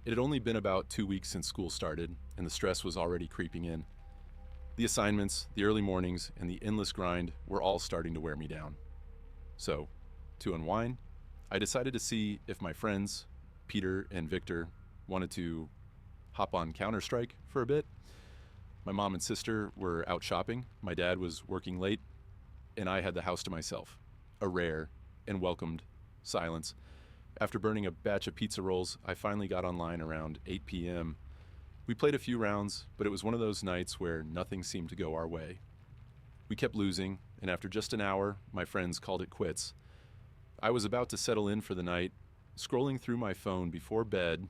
It had only been about 2 weeks since school started, and the stress was already creeping in. The assignments, the early mornings, and the endless grind were all starting to wear me down. So, to unwind, I decided to see if my friends, Peter and Victor, wanted to hop on Counter-Strike for a bit. My mom and sister were out shopping, my dad was working late, and I had the house to myself. A rare and welcomed silence. After burning a batch of pizza rolls, I finally got online around 8 p.m. We played a few rounds, but it was one of those nights where nothing seemed to go our way. We kept losing, and after just an hour, my friends called it quits. I was about to settle in for the night, scrolling through my phone before bed,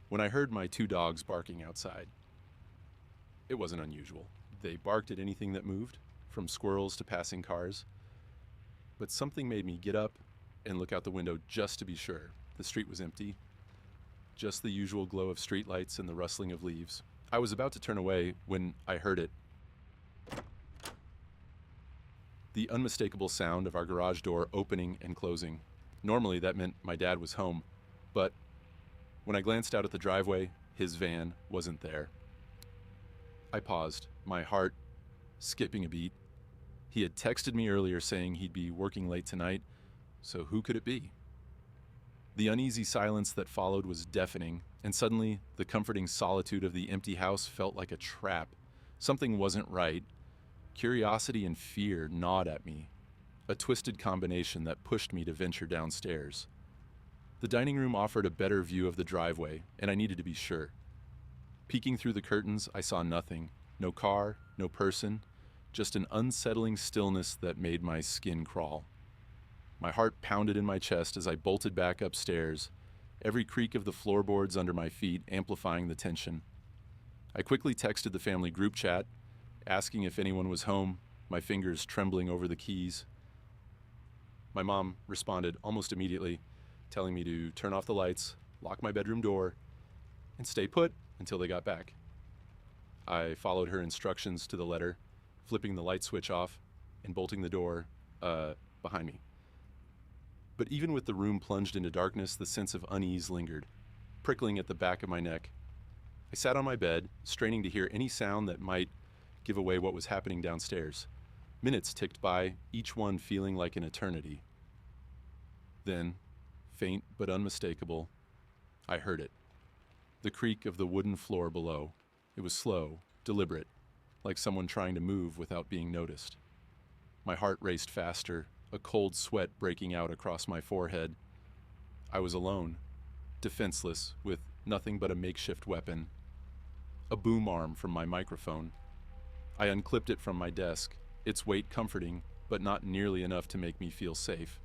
when I heard my 2 dogs barking outside. It wasn't unusual. They barked at anything that moved, from squirrels to passing cars. But something made me get up and look out the window just to be sure. The street was empty. Just the usual glow of streetlights and the rustling of leaves. I was about to turn away when I heard it. The unmistakable sound of our garage door opening and closing. Normally that meant my dad was home, but when I glanced out at the driveway, his van wasn't there. I paused, my heart skipping a beat. He had texted me earlier saying he'd be working late tonight, so who could it be? The uneasy silence that followed was deafening, and suddenly the comforting solitude of the empty house felt like a trap. Something wasn't right. Curiosity and fear gnawed at me, a twisted combination that pushed me to venture downstairs. The dining room offered a better view of the driveway, and I needed to be sure. Peeking through the curtains, I saw nothing. No car, no person, just an unsettling stillness that made my skin crawl. My heart pounded in my chest as I bolted back upstairs, every creak of the floorboards under my feet amplifying the tension. I quickly texted the family group chat, asking if anyone was home, my fingers trembling over the keys. My mom responded almost immediately, telling me to turn off the lights, lock my bedroom door, and stay put until they got back. I followed her instructions to the letter, flipping the light switch off and bolting the door behind me. But even with the room plunged into darkness, the sense of unease lingered, prickling at the back of my neck. I sat on my bed, straining to hear any sound that might give away what was happening downstairs. Minutes ticked by, each one feeling like an eternity. Then, faint but unmistakable, I heard it. The creak of the wooden floor below. It was slow, deliberate, like someone trying to move without being noticed. My heart raced faster, a cold sweat breaking out across my forehead. I was alone, defenseless, with nothing but a makeshift weapon. A boom arm from my microphone. I unclipped it from my desk, its weight comforting, but not nearly enough to make me feel safe.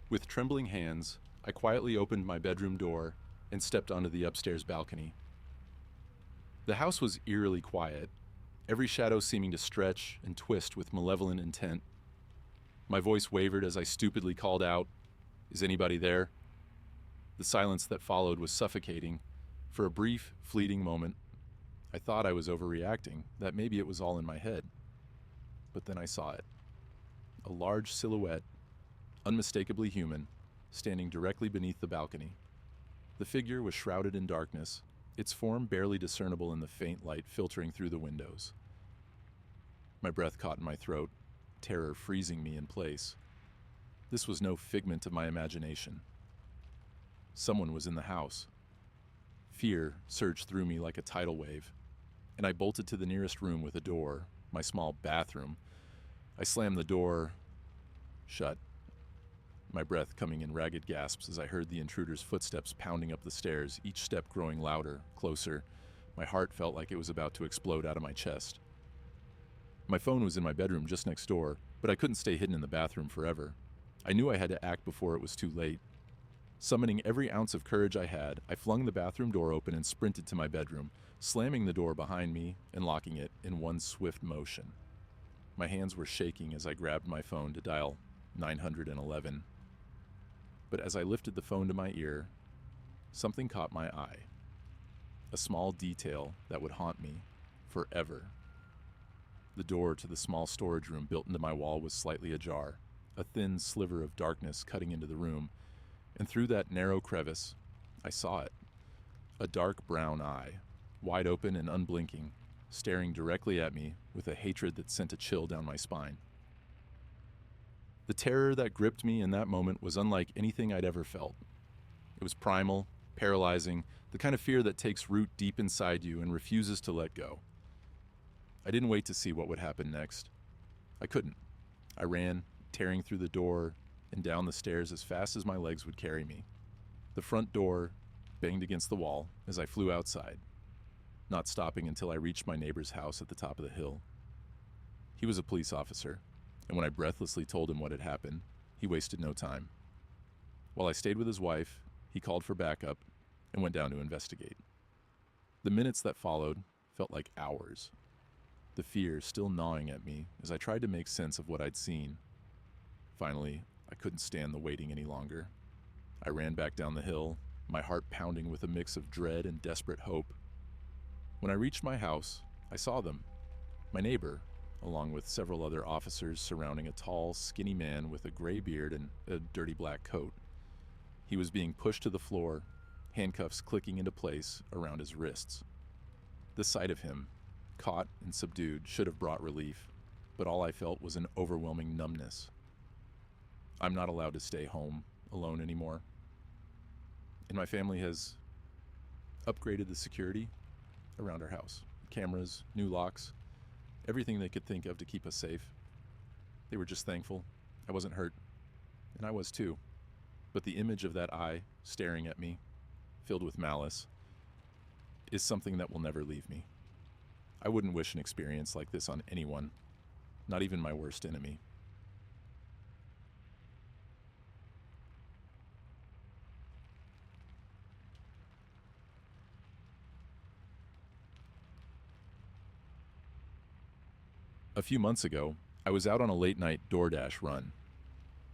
With trembling hands, I quietly opened my bedroom door and stepped onto the upstairs balcony. The house was eerily quiet, every shadow seeming to stretch and twist with malevolent intent. My voice wavered as I stupidly called out, "Is anybody there?" The silence that followed was suffocating. For a brief, fleeting moment, I thought I was overreacting, that maybe it was all in my head. But then I saw it. A large silhouette, unmistakably human, standing directly beneath the balcony. The figure was shrouded in darkness, its form barely discernible in the faint light filtering through the windows. My breath caught in my throat, terror freezing me in place. This was no figment of my imagination. Someone was in the house. Fear surged through me like a tidal wave, and I bolted to the nearest room with a door, my small bathroom. I slammed the door shut, my breath coming in ragged gasps as I heard the intruder's footsteps pounding up the stairs, each step growing louder, closer. My heart felt like it was about to explode out of my chest. My phone was in my bedroom just next door, but I couldn't stay hidden in the bathroom forever. I knew I had to act before it was too late. Summoning every ounce of courage I had, I flung the bathroom door open and sprinted to my bedroom, slamming the door behind me and locking it in one swift motion. My hands were shaking as I grabbed my phone to dial 911. But as I lifted the phone to my ear, something caught my eye. A small detail that would haunt me forever. The door to the small storage room built into my wall was slightly ajar, a thin sliver of darkness cutting into the room, and through that narrow crevice, I saw it. A dark brown eye, wide open and unblinking, staring directly at me with a hatred that sent a chill down my spine. The terror that gripped me in that moment was unlike anything I'd ever felt. It was primal, paralyzing, the kind of fear that takes root deep inside you and refuses to let go. I didn't wait to see what would happen next. I couldn't. I ran, tearing through the door and down the stairs as fast as my legs would carry me. The front door banged against the wall as I flew outside, not stopping until I reached my neighbor's house at the top of the hill. He was a police officer, and when I breathlessly told him what had happened, he wasted no time. While I stayed with his wife, he called for backup and went down to investigate. The minutes that followed felt like hours, the fear still gnawing at me as I tried to make sense of what I'd seen. Finally, I couldn't stand the waiting any longer. I ran back down the hill, my heart pounding with a mix of dread and desperate hope. When I reached my house, I saw them. My neighbor, along with several other officers surrounding a tall, skinny man with a gray beard and a dirty black coat. He was being pushed to the floor, handcuffs clicking into place around his wrists. The sight of him, caught and subdued, should have brought relief, but all I felt was an overwhelming numbness. I'm not allowed to stay home alone anymore. And my family has upgraded the security around our house. Cameras, new locks, everything they could think of to keep us safe. They were just thankful I wasn't hurt, and I was too. But the image of that eye staring at me, filled with malice, is something that will never leave me. I wouldn't wish an experience like this on anyone, not even my worst enemy. A few months ago, I was out on a late-night DoorDash run.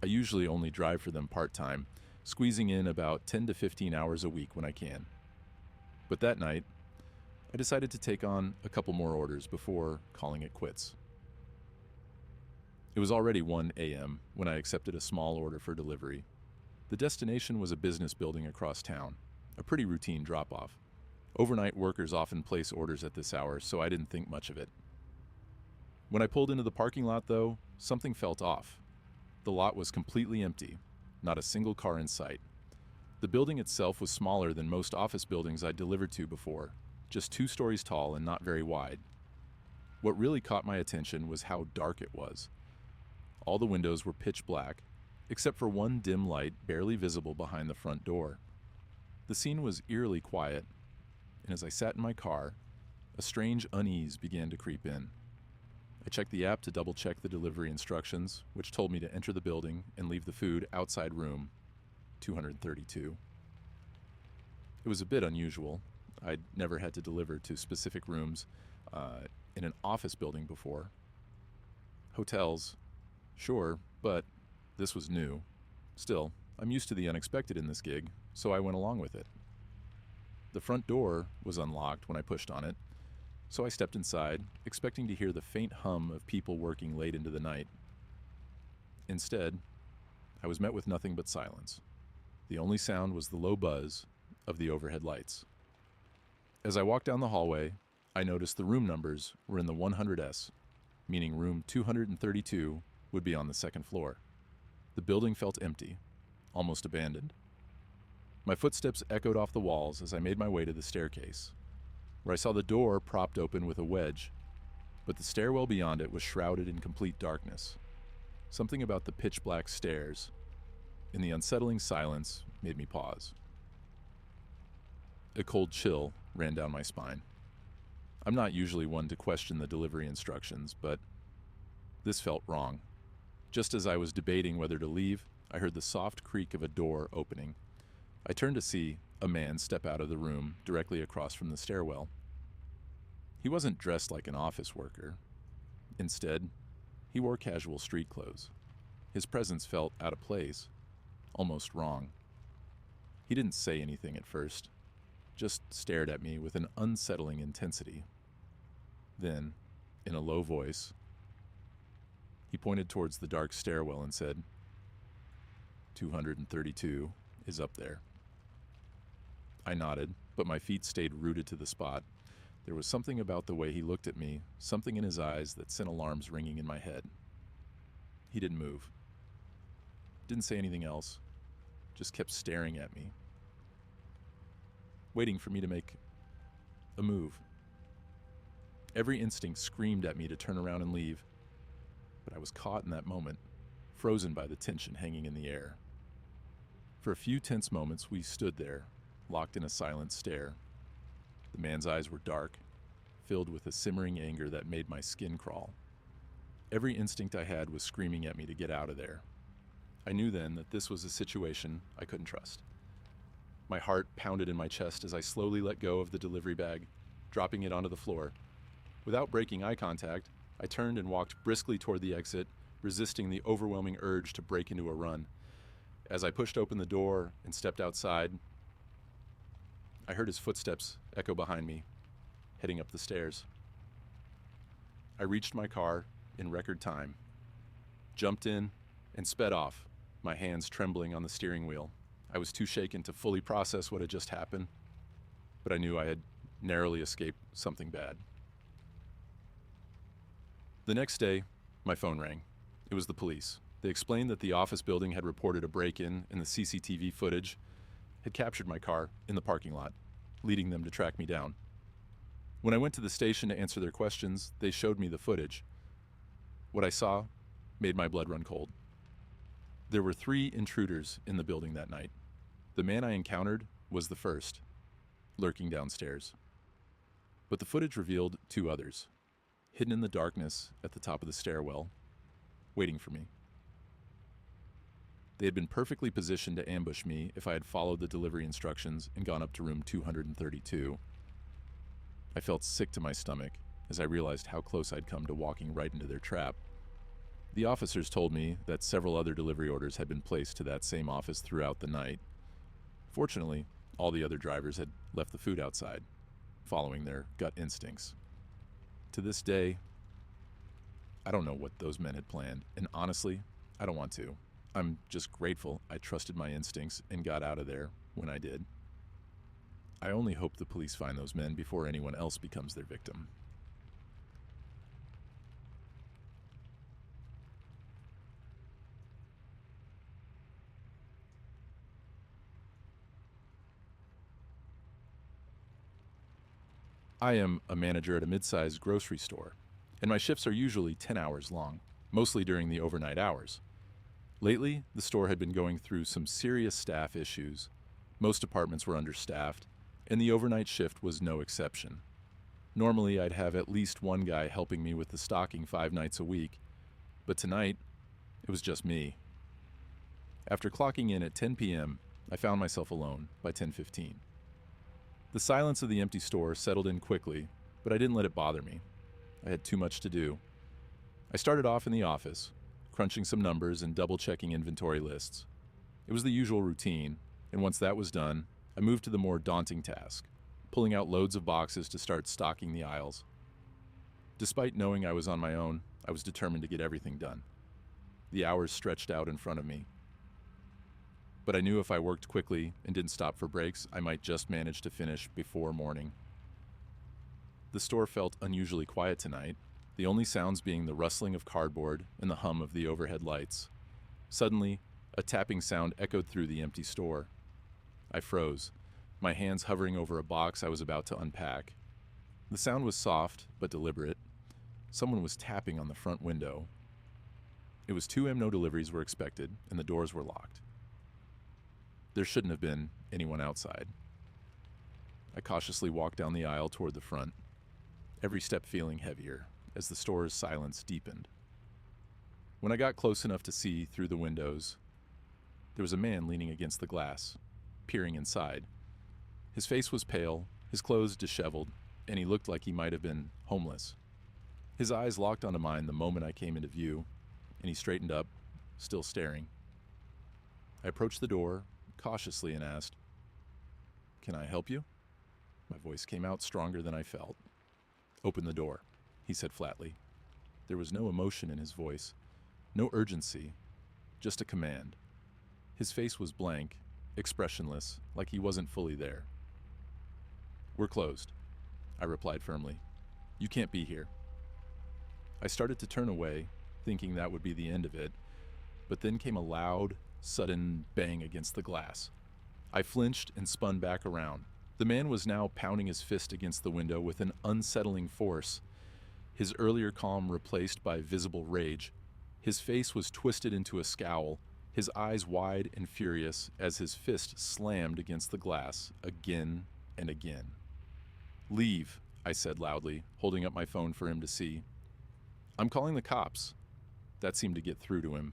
I usually only drive for them part-time, squeezing in about 10 to 15 hours a week when I can. But that night, I decided to take on a couple more orders before calling it quits. It was already 1 a.m. when I accepted a small order for delivery. The destination was a business building across town, a pretty routine drop-off. Overnight workers often place orders at this hour, so I didn't think much of it. When I pulled into the parking lot, though, something felt off. The lot was completely empty, not a single car in sight. The building itself was smaller than most office buildings I'd delivered to before, just 2 stories tall and not very wide. What really caught my attention was how dark it was. All the windows were pitch black, except for one dim light barely visible behind the front door. The scene was eerily quiet, and as I sat in my car, a strange unease began to creep in. I checked the app to double-check the delivery instructions, which told me to enter the building and leave the food outside room 232. It was a bit unusual. I'd never had to deliver to specific rooms in an office building before. Hotels, sure, but this was new. Still, I'm used to the unexpected in this gig, so I went along with it. The front door was unlocked when I pushed on it, so I stepped inside, expecting to hear the faint hum of people working late into the night. Instead, I was met with nothing but silence. The only sound was the low buzz of the overhead lights. As I walked down the hallway, I noticed the room numbers were in the 100s, meaning room 232 would be on the second floor. The building felt empty, almost abandoned. My footsteps echoed off the walls as I made my way to the staircase, where I saw the door propped open with a wedge, but the stairwell beyond it was shrouded in complete darkness. Something about the pitch-black stairs and the unsettling silence made me pause. A cold chill ran down my spine. I'm not usually one to question the delivery instructions, but this felt wrong. Just as I was debating whether to leave, I heard the soft creak of a door opening. I turned to see a man step out of the room directly across from the stairwell. He wasn't dressed like an office worker. Instead, he wore casual street clothes. His presence felt out of place, almost wrong. He didn't say anything at first, just stared at me with an unsettling intensity. Then, in a low voice, he pointed towards the dark stairwell and said, "232 is up there." I nodded, but my feet stayed rooted to the spot. There was something about the way he looked at me, something in his eyes that sent alarms ringing in my head. He didn't move. Didn't say anything else. Just kept staring at me, waiting for me to make a move. Every instinct screamed at me to turn around and leave, but I was caught in that moment, frozen by the tension hanging in the air. For a few tense moments, we stood there, locked in a silent stare. The man's eyes were dark, filled with a simmering anger that made my skin crawl. Every instinct I had was screaming at me to get out of there. I knew then that this was a situation I couldn't trust. My heart pounded in my chest as I slowly let go of the delivery bag, dropping it onto the floor. Without breaking eye contact, I turned and walked briskly toward the exit, resisting the overwhelming urge to break into a run. As I pushed open the door and stepped outside, I heard his footsteps echo behind me, heading up the stairs. I reached my car in record time, jumped in, and sped off, my hands trembling on the steering wheel. I was too shaken to fully process what had just happened, but I knew I had narrowly escaped something bad. The next day, my phone rang. It was the police. They explained that the office building had reported a break-in and the CCTV footage had captured my car in the parking lot, leading them to track me down. When I went to the station to answer their questions, they showed me the footage. What I saw made my blood run cold. There were 3 intruders in the building that night. The man I encountered was the first, lurking downstairs. But the footage revealed 2 others, hidden in the darkness at the top of the stairwell, waiting for me. They had been perfectly positioned to ambush me if I had followed the delivery instructions and gone up to room 232. I felt sick to my stomach as I realized how close I'd come to walking right into their trap. The officers told me that several other delivery orders had been placed to that same office throughout the night. Fortunately, all the other drivers had left the food outside, following their gut instincts. To this day, I don't know what those men had planned, and honestly, I don't want to. I'm just grateful I trusted my instincts and got out of there when I did. I only hope the police find those men before anyone else becomes their victim. I am a manager at a mid-sized grocery store, and my shifts are usually 10 hours long, mostly during the overnight hours. Lately, the store had been going through some serious staff issues. Most departments were understaffed, and the overnight shift was no exception. Normally, I'd have at least one guy helping me with the stocking 5 nights a week, but tonight, it was just me. After clocking in at 10 p.m., I found myself alone by 10:15. The silence of the empty store settled in quickly, but I didn't let it bother me. I had too much to do. I started off in the office, crunching some numbers and double-checking inventory lists. It was the usual routine, and once that was done, I moved to the more daunting task, pulling out loads of boxes to start stocking the aisles. Despite knowing I was on my own, I was determined to get everything done. The hours stretched out in front of me. But I knew if I worked quickly and didn't stop for breaks, I might just manage to finish before morning. The store felt unusually quiet tonight, the only sounds being the rustling of cardboard and the hum of the overhead lights. Suddenly, a tapping sound echoed through the empty store. I froze, my hands hovering over a box I was about to unpack. The sound was soft but deliberate. Someone was tapping on the front window. It was 2 no deliveries were expected, and the doors were locked. There shouldn't have been anyone outside. I cautiously walked down the aisle toward the front, every step feeling heavier as the store's silence deepened. When I got close enough to see through the windows, there was a man leaning against the glass, peering inside. His face was pale, his clothes disheveled, and he looked like he might have been homeless. His eyes locked onto mine the moment I came into view, and he straightened up, still staring. I approached the door cautiously and asked, "Can I help you?" My voice came out stronger than I felt. "Open the door," he said flatly. There was no emotion in his voice, no urgency, just a command. His face was blank, expressionless, like he wasn't fully there. "We're closed," I replied firmly. "You can't be here." I started to turn away, thinking that would be the end of it, but then came a loud, sudden bang against the glass. I flinched and spun back around. The man was now pounding his fist against the window with an unsettling force, his earlier calm replaced by visible rage. His face was twisted into a scowl, his eyes wide and furious as his fist slammed against the glass again and again. "Leave," I said loudly, holding up my phone for him to see. "I'm calling the cops." That seemed to get through to him.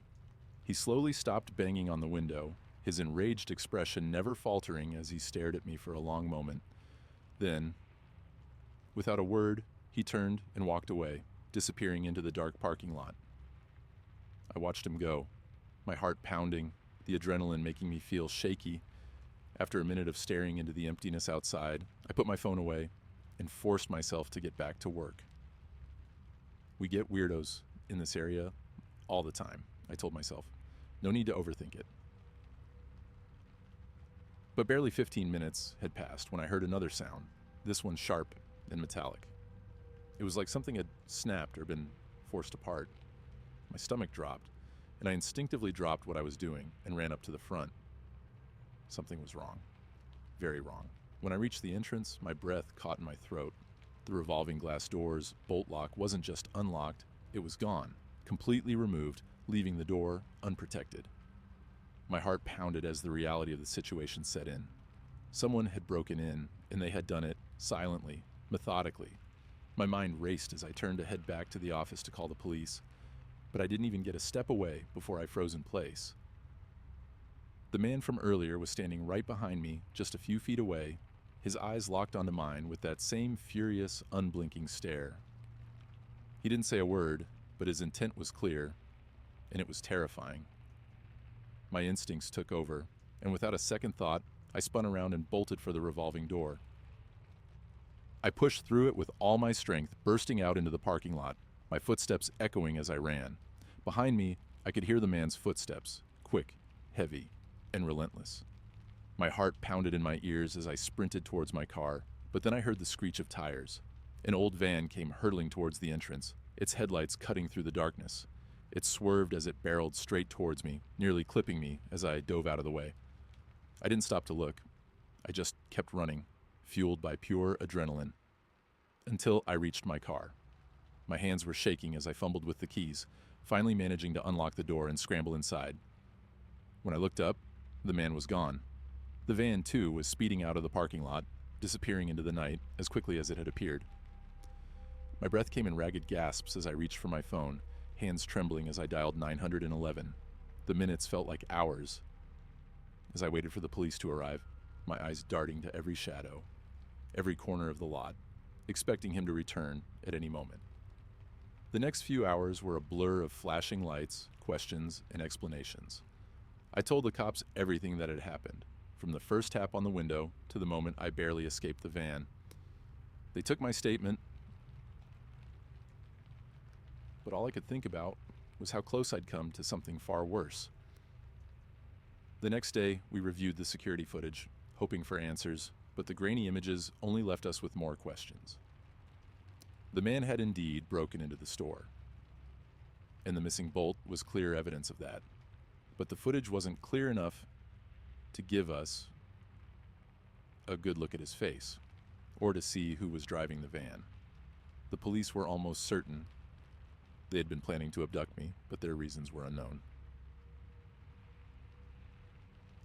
He slowly stopped banging on the window, his enraged expression never faltering as he stared at me for a long moment. Then, without a word, he turned and walked away, disappearing into the dark parking lot. I watched him go, my heart pounding, the adrenaline making me feel shaky. After a minute of staring into the emptiness outside, I put my phone away and forced myself to get back to work. We get weirdos in this area all the time, I told myself. No need to overthink it. But barely 15 minutes had passed when I heard another sound, this one sharp and metallic. It was like something had snapped or been forced apart. My stomach dropped, and I instinctively dropped what I was doing and ran up to the front. Something was wrong. Very wrong. When I reached the entrance, my breath caught in my throat. The revolving glass door's bolt lock wasn't just unlocked, it was gone, completely removed, leaving the door unprotected. My heart pounded as the reality of the situation set in. Someone had broken in, and they had done it silently, methodically. My mind raced as I turned to head back to the office to call the police, but I didn't even get a step away before I froze in place. The man from earlier was standing right behind me, just a few feet away, his eyes locked onto mine with that same furious, unblinking stare. He didn't say a word, but his intent was clear, and it was terrifying. My instincts took over, and without a second thought, I spun around and bolted for the revolving door. I pushed through it with all my strength, bursting out into the parking lot, my footsteps echoing as I ran. Behind me, I could hear the man's footsteps, quick, heavy, and relentless. My heart pounded in my ears as I sprinted towards my car, but then I heard the screech of tires. An old van came hurtling towards the entrance, its headlights cutting through the darkness. It swerved as it barreled straight towards me, nearly clipping me as I dove out of the way. I didn't stop to look. I just kept running, fueled by pure adrenaline, until I reached my car. My hands were shaking as I fumbled with the keys, finally managing to unlock the door and scramble inside. When I looked up, the man was gone. The van, too, was speeding out of the parking lot, disappearing into the night as quickly as it had appeared. My breath came in ragged gasps as I reached for my phone, hands trembling as I dialed 911. The minutes felt like hours. As I waited for the police to arrive, my eyes darting to every shadow, every corner of the lot, expecting him to return at any moment. The next few hours were a blur of flashing lights, questions, and explanations. I told the cops everything that had happened, from the first tap on the window to the moment I barely escaped the van. They took my statement, but all I could think about was how close I'd come to something far worse. The next day, we reviewed the security footage, hoping for answers, but the grainy images only left us with more questions. The man had indeed broken into the store, and the missing bolt was clear evidence of that. But the footage wasn't clear enough to give us a good look at his face, or to see who was driving the van. The police were almost certain they had been planning to abduct me, but their reasons were unknown.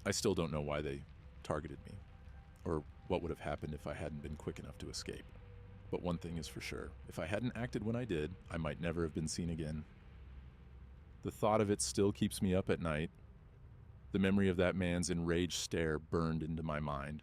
I still don't know why they targeted me, or what would have happened if I hadn't been quick enough to escape. But one thing is for sure, if I hadn't acted when I did, I might never have been seen again. The thought of it still keeps me up at night. The memory of that man's enraged stare burned into my mind,